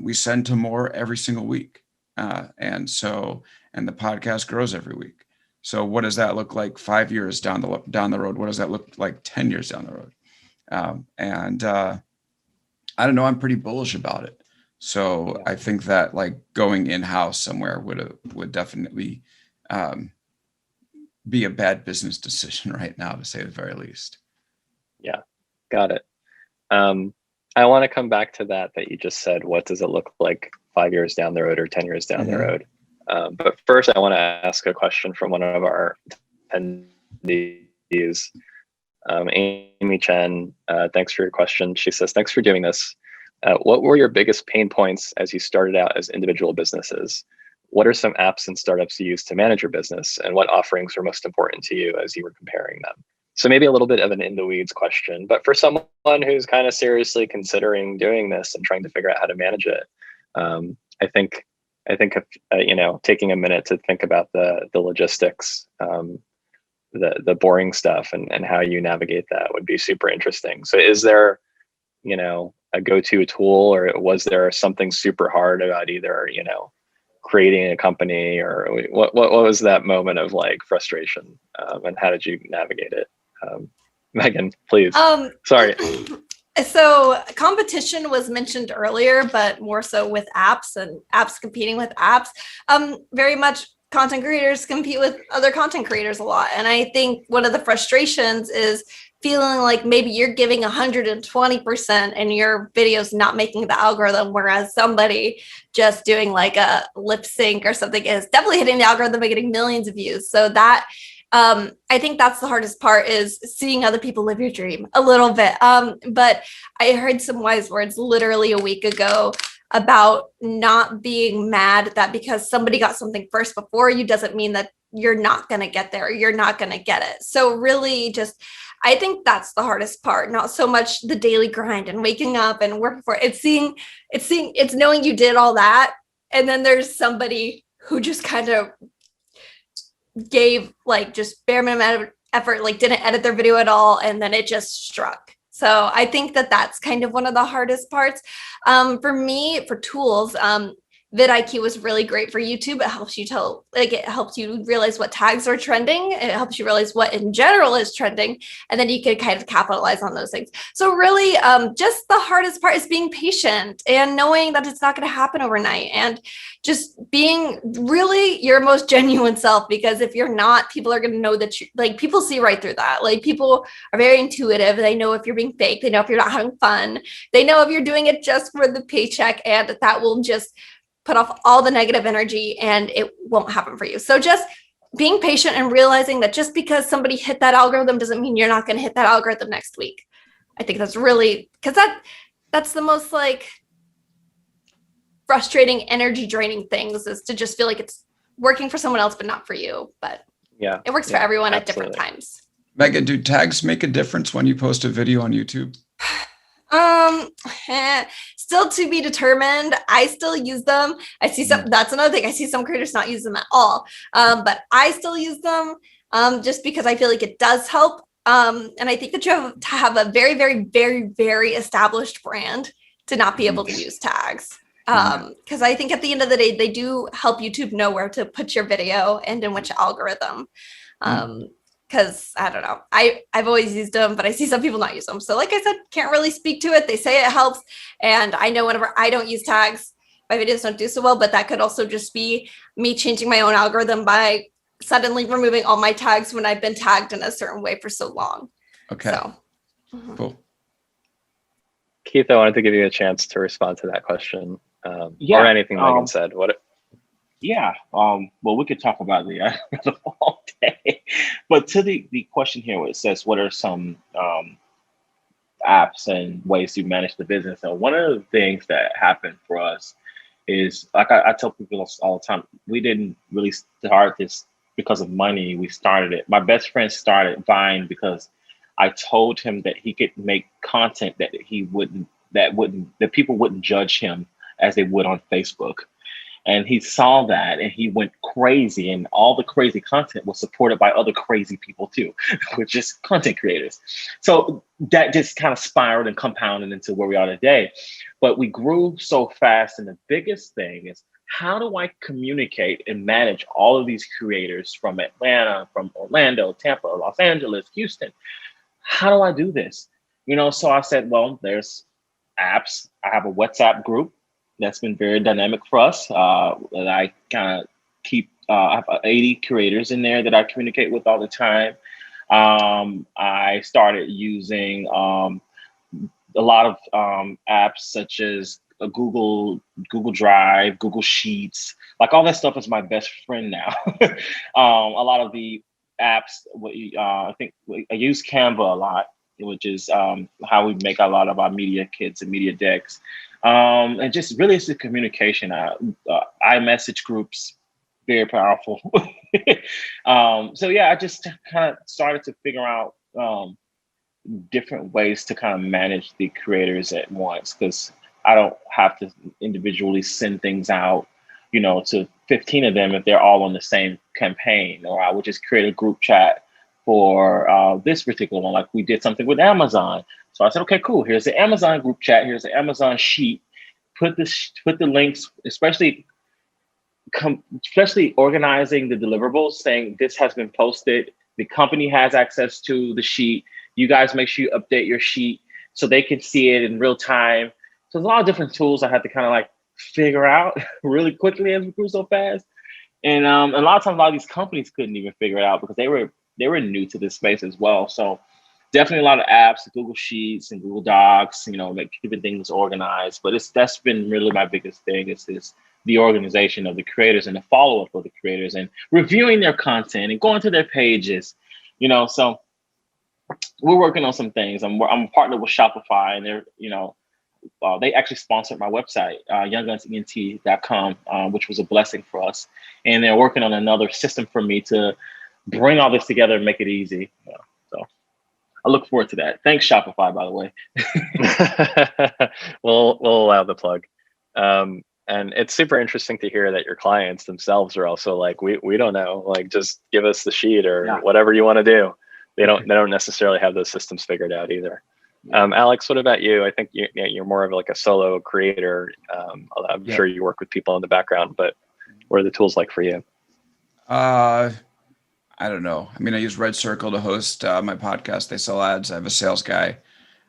we send to more every single week. And the podcast grows every week. So what does that look like 5 years down the road? What does that look like 10 years down the road? I don't know, I'm pretty bullish about it. So yeah. I think that like going in-house somewhere would definitely be a bad business decision right now, to say the very least. Yeah, got it. I want to come back to that you just said. What does it look like 5 years down the road or 10 years down the road? But first, I want to ask a question from one of our attendees, Amy Chen. Thanks for your question. She says, thanks for doing this. What were your biggest pain points as you started out as individual businesses? What are some apps and startups you use to manage your business? And what offerings were most important to you as you were comparing them? So maybe a little bit of an in the weeds question, but for someone who's kind of seriously considering doing this and trying to figure out how to manage it, I think if, taking a minute to think about the logistics, the boring stuff and how you navigate that would be super interesting. So is there, a go-to tool, or was there something super hard about either, creating a company, or what was that moment of like frustration, and how did you navigate it? Megan, please. Sorry. So competition was mentioned earlier, but more so with apps and apps competing with apps. Very much content creators compete with other content creators a lot. And I think one of the frustrations is feeling like maybe you're giving 120% and your video's not making the algorithm, whereas somebody just doing like a lip sync or something is definitely hitting the algorithm and getting millions of views. So that I think that's the hardest part, is seeing other people live your dream a little bit. But I heard some wise words literally a week ago about not being mad that because somebody got something first before you doesn't mean that you're not going to get there, or you're not going to get it. So really just, I think that's the hardest part, not so much the daily grind and waking up and working for it. It's knowing you did all that. And then there's somebody who just kind of gave like just bare minimum effort, like didn't edit their video at all, and then it just struck. So I think that that's kind of one of the hardest parts. For me, for tools, vidIQ was really great for YouTube. It helps you realize what tags are trending. It helps you realize what in general is trending, and then you can kind of capitalize on those things. So really, just the hardest part is being patient and knowing that it's not going to happen overnight, and just being really your most genuine self. Because if you're not, people are going to know that you, like, people see right through that. Like, people are very intuitive. They know if you're being fake. They know if you're not having fun. They know if you're doing it just for the paycheck, and that will just put off all the negative energy and it won't happen for you. So just being patient and realizing that just because somebody hit that algorithm doesn't mean you're not going to hit that algorithm next week. I think that's really, because that's the most like frustrating, energy draining things, is to just feel like it's working for someone else but not for you. But yeah, it works for everyone at different times. Megan, do tags make a difference when you post a video on YouTube? Still to be determined. I still use them. I see some, that's another thing. I see some creators not use them at all. But I still use them, just because I feel like it does help. And I think that you have to have a very, very, very, very established brand to not be able to use tags. Because I think at the end of the day, they do help YouTube know where to put your video and in which algorithm. Because I don't know, I've always used them, but I see some people not use them. So like I said, can't really speak to it. They say it helps. And I know whenever I don't use tags, my videos don't do so well, but that could also just be me changing my own algorithm by suddenly removing all my tags when I've been tagged in a certain way for so long. Okay. So, cool. Keith, I wanted to give you a chance to respond to that question, or anything Megan said. Yeah, well, we could talk about the all day, but to the question here, where it says, what are some apps and ways to manage the business? And one of the things that happened for us is, like I tell people all the time, we didn't really start this because of money. We started it. My best friend started Vine because I told him that he could make content that that people wouldn't judge him as they would on Facebook. And he saw that and he went crazy, and all the crazy content was supported by other crazy people too, which is content creators. So that just kind of spiraled and compounded into where we are today. But we grew so fast. And the biggest thing is, how do I communicate and manage all of these creators from Atlanta, from Orlando, Tampa, Los Angeles, Houston? How do I do this? So I said, well, there's apps. I have a WhatsApp group that's been very dynamic for us. That I kind of keep, I have 80 creators in there that I communicate with all the time. I started using a lot of apps such as Google Drive, Google Sheets, like all that stuff is my best friend now. A lot of the apps, I think I use Canva a lot, which is how we make a lot of our media kits and media decks. And just really it's the communication. iMessage groups, very powerful. So yeah, I just kind of started to figure out different ways to kind of manage the creators at once, because I don't have to individually send things out, to 15 of them if they're all on the same campaign. Or I would just create a group chat for this particular one. Like we did something with Amazon. So I said, okay, cool. Here's the Amazon group chat. Here's the Amazon sheet. Put the links, especially organizing the deliverables, saying this has been posted. The company has access to the sheet. You guys make sure you update your sheet so they can see it in real time. So there's a lot of different tools I had to kind of like figure out really quickly as we grew so fast. And a lot of times, a lot of these companies couldn't even figure it out because they were new to this space as well. So definitely a lot of apps, Google Sheets and Google Docs, like keeping things organized. But that's been really my biggest thing is the organization of the creators and the follow-up of the creators and reviewing their content and going to their pages, so we're working on some things. I'm a partner with Shopify, and they're, they actually sponsored my website, younggunsent.com, which was a blessing for us. And they're working on another system for me to bring all this together and make it easy. So I look forward to that. Thanks, Shopify, by the way. We'll allow the plug. And it's super interesting to hear that your clients themselves are also like, we don't know, like just give us the sheet or whatever you want to do. They don't necessarily have those systems figured out either. Alex, what about you? I think you're more of like a solo creator. I'm sure you work with people in the background, but what are the tools like for you? I don't know. I mean, I use Red Circle to host my podcast. They sell ads. I have a sales guy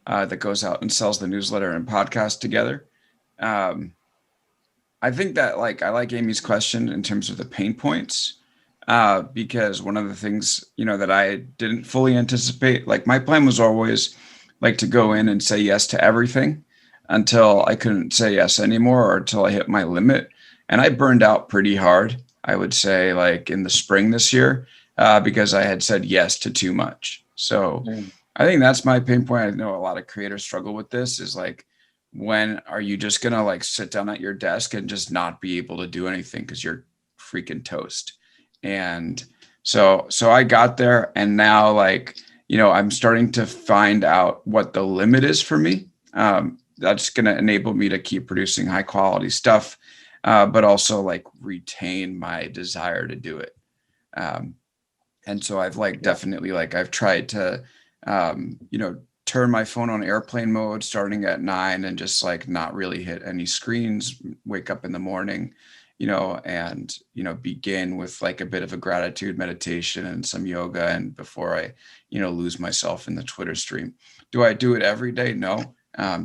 that goes out and sells the newsletter and podcast together. I think that I like Amy's question in terms of the pain points. Because one of the things, that I didn't fully anticipate, my plan was always to go in and say yes to everything until I couldn't say yes anymore or until I hit my limit. And I burned out pretty hard, I would say, in the spring this year, because I had said yes to too much. So I think that's my pain point. I know a lot of creators struggle with this is when are you just going to sit down at your desk and just not be able to do anything because you're freaking toast. And so I got there, and now I'm starting to find out what the limit is for me. That's going to enable me to keep producing high quality stuff, but also retain my desire to do it. And so I've definitely I've tried to, turn my phone on airplane mode starting at 9 and just not really hit any screens, wake up in the morning, and, begin with a bit of a gratitude meditation and some yoga. And before I, lose myself in the Twitter stream. Do I do it every day? No.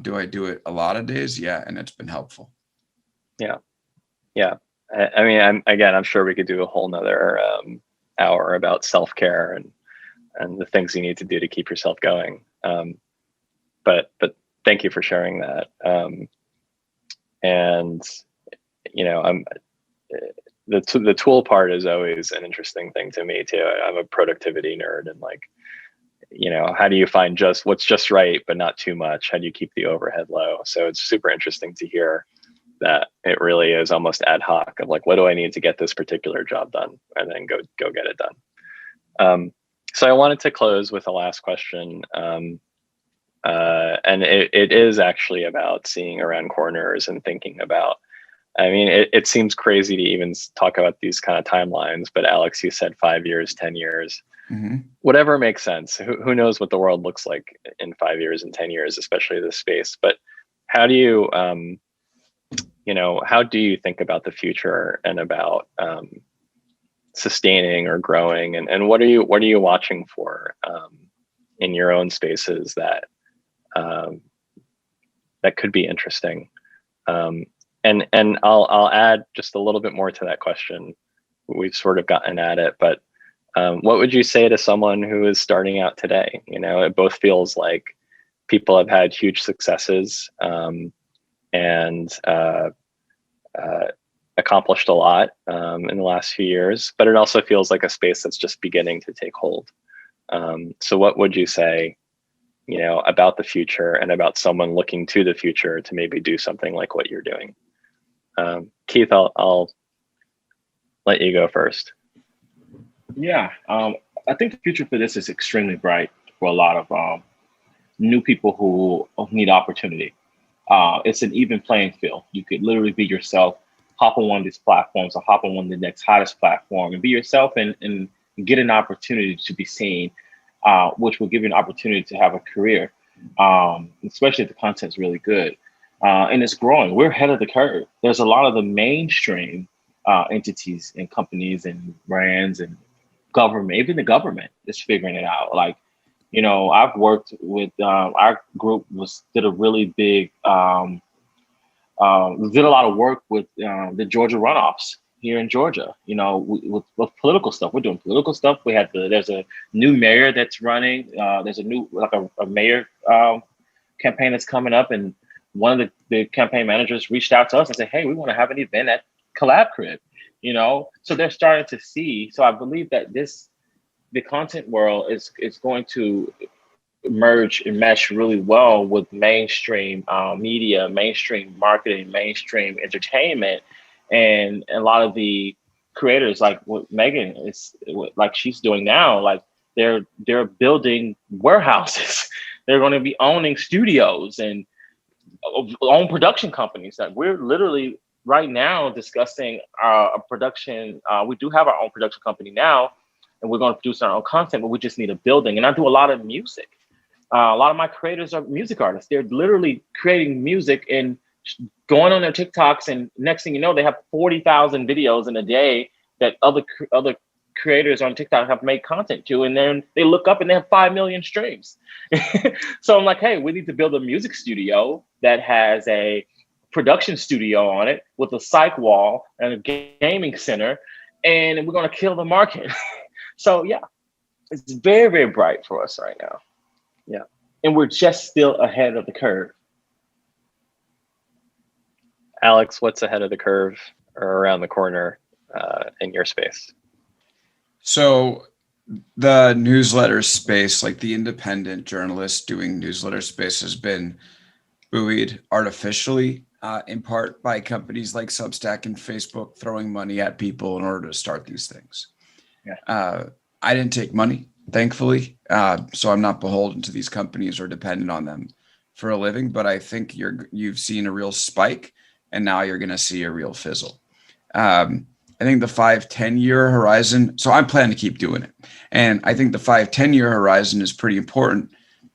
Do I do it a lot of days? Yeah. And it's been helpful. Yeah. Yeah. I mean, I'm sure we could do a whole nother hour about self-care and the things you need to do to keep yourself going. But thank you for sharing that. The tool part is always an interesting thing to me too. I'm a productivity nerd, and how do you find what's just right, but not too much? How do you keep the overhead low? So it's super interesting to hear that it really is almost ad hoc of what do I need to get this particular job done, and then go get it done. So I wanted to close with a last question. And it is actually about seeing around corners and thinking about, it seems crazy to even talk about these kind of timelines, but Alex, you said 5 years, 10 years, whatever makes sense. Who knows what the world looks like in 5 years and 10 years, especially this space. But how do you, how do you think about the future and about sustaining or growing? And what are you watching for in your own spaces that could be interesting? And I'll add just a little bit more to that question. We've sort of gotten at it, but what would you say to someone who is starting out today? It both feels like people have had huge successes and accomplished a lot in the last few years, but it also feels like a space that's just beginning to take hold. So what would you say, about the future and about someone looking to the future to maybe do something like what you're doing? Keith, I'll let you go first. Yeah, I think the future for this is extremely bright for a lot of new people who need opportunity. It's an even playing field. You could literally be yourself, hop on one of these platforms or hop on one of the next hottest platform and be yourself and get an opportunity to be seen, which will give you an opportunity to have a career, especially if the content's really good. And it's growing. We're ahead of the curve. There's a lot of the mainstream entities and companies and brands and government, even the government is figuring it out. Like, I've worked with our group did a really big did a lot of work with the Georgia runoffs here in Georgia. With political stuff, we're doing political stuff. There's a new mayor that's running. There's a new a mayor campaign that's coming up, and one of the campaign managers reached out to us and said, "Hey, we want to have an event at Collab Crib." So they're starting to see. So I believe that the content world is going to merge and mesh really well with mainstream media, mainstream marketing, mainstream entertainment, and a lot of the creators, like what Megan is, like she's doing now, like they're building warehouses. They're going to be owning studios and own production companies. That we're literally right now discussing a production. We do have our own production company now, and we're going to produce our own content, but we just need a building. And I do a lot of music. A lot of my creators are music artists. They're literally creating music and going on their TikToks, and next thing you know, they have 40,000 videos in a day that other creators on TikTok have made content to, and then they look up and they have 5 million streams. So I'm like, hey, we need to build a music studio that has a production studio on it with a psych wall and a gaming center, and we're going to kill the market. So yeah, it's very, very bright for us right now. Yeah. And we're just still ahead of the curve. Alex, what's ahead of the curve or around the corner in your space? So the newsletter space, like the independent journalists doing newsletter space, has been buoyed artificially in part by companies like Substack and Facebook throwing money at people in order to start these things. Yeah. I didn't take money, thankfully, so I'm not beholden to these companies or dependent on them for a living. But I think you've seen a real spike, and now you're going to see a real fizzle. I think the 5-10 year horizon. So I'm planning to keep doing it, and I think the 5-10 year horizon is pretty important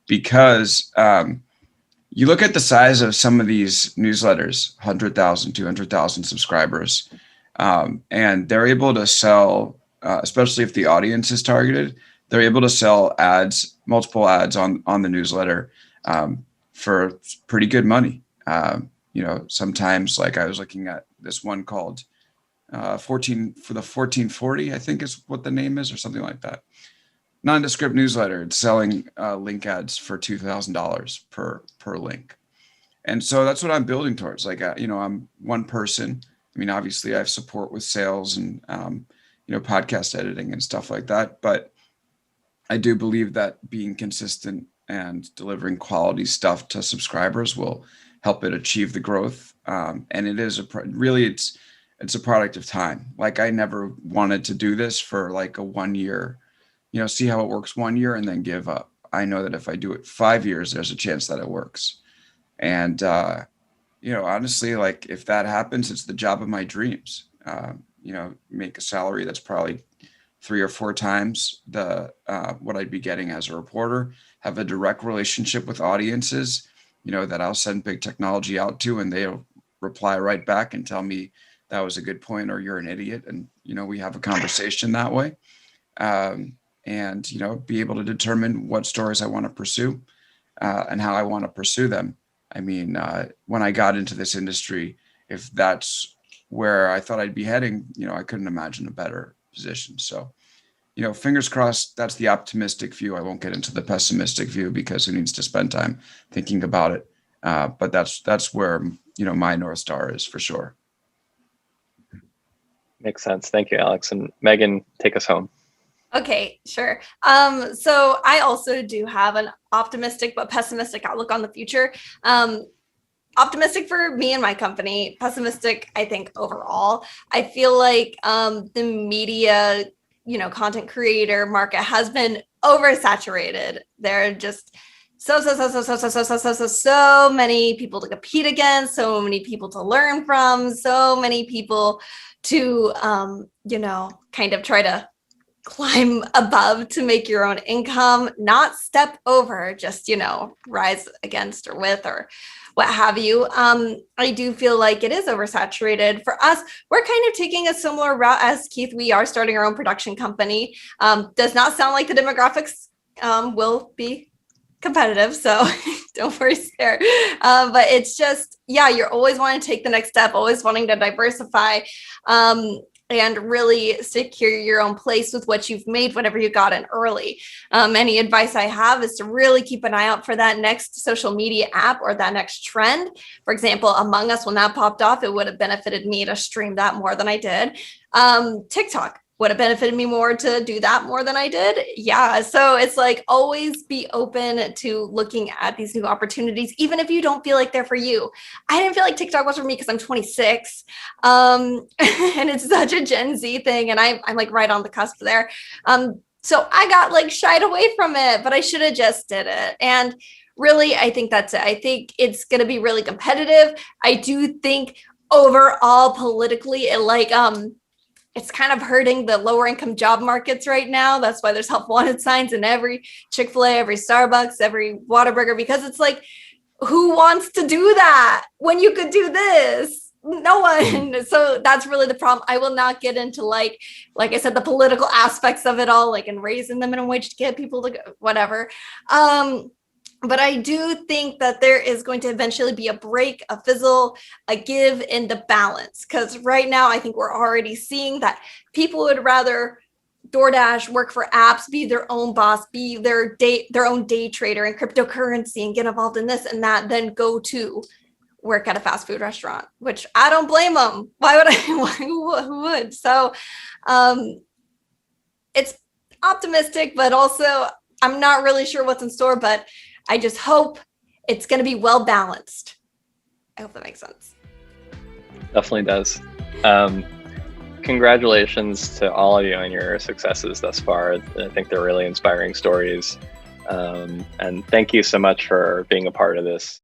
because you look at the size of some of these newsletters, 100,000, 200,000 subscribers, and they're able to sell. Especially if the audience is targeted, they're able to sell ads, multiple ads on the newsletter for pretty good money. Sometimes, like I was looking at this one called 1440, I think is what the name is, or something like that. Nondescript newsletter. It's selling link ads for $2,000 per link. And so that's what I'm building towards. Like, I'm one person. I mean, obviously I have support with sales and podcast editing and stuff like that. But I do believe that being consistent and delivering quality stuff to subscribers will help it achieve the growth. And it is it's a product of time. Like, I never wanted to do this for like a 1 year, see how it works 1 year and then give up. I know that if I do it 5 years, there's a chance that it works. And, honestly, like if that happens, it's the job of my dreams. Make a salary that's probably 3 or 4 times the what I'd be getting as a reporter, have a direct relationship with audiences, that I'll send big technology out to, and they'll reply right back and tell me that was a good point or you're an idiot. And, we have a conversation that way. And, be able to determine what stories I want to pursue and how I want to pursue them. I mean, when I got into this industry, if that's where I thought I'd be heading, I couldn't imagine a better position. So, fingers crossed, that's the optimistic view. I won't get into the pessimistic view because who needs to spend time thinking about it. But that's where, my North Star is for sure. Makes sense. Thank you, Alex. And Megan, take us home. Okay, sure. So I also do have an optimistic but pessimistic outlook on the future. Optimistic for me and my company, pessimistic, I think, overall. I feel like the media, content creator market has been oversaturated. There are just so many people to compete against, so many people to learn from, so many people to, kind of try to climb above to make your own income, not step over, just, rise against or with or what have you. I do feel like it is oversaturated. For us, we're kind of taking a similar route as Keith. We are starting our own production company. Does not sound like the demographics will be competitive, so don't worry there. But it's just, you're always wanting to take the next step, always wanting to diversify. And really secure your own place with what you've made, whatever you got in early. Any advice I have is to really keep an eye out for that next social media app or that next trend. For example, Among Us, when that popped off, it would have benefited me to stream that more than I did. TikTok would have benefited me more to do that more than I did. Yeah, so it's like always be open to looking at these new opportunities, even if you don't feel like they're for you. I didn't feel like TikTok was for me because I'm 26, and it's such a Gen Z thing, and I'm like right on the cusp there. So I got like shied away from it, but I should have just did it. And really, I think that's it. I think it's going to be really competitive. I do think overall politically, it's kind of hurting the lower income job markets right now. That's why there's help wanted signs in every Chick-fil-A, every Starbucks, every Whataburger, because it's like, who wants to do that when you could do this? No one. So that's really the problem. I will not get into like I said, the political aspects of it all, like in raising the minimum wage to get people to go, whatever. But I do think that there is going to eventually be a break, a fizzle, a give in the balance. Because right now, I think we're already seeing that people would rather DoorDash, work for apps, be their own boss, be their own day trader in cryptocurrency and get involved in this and that, than go to work at a fast food restaurant, which I don't blame them. Why would I? Who would? So it's optimistic, but also I'm not really sure what's in store, but I just hope it's going to be well balanced. I hope that makes sense. Definitely does. Congratulations to all of you on your successes thus far. I think they're really inspiring stories. And thank you so much for being a part of this.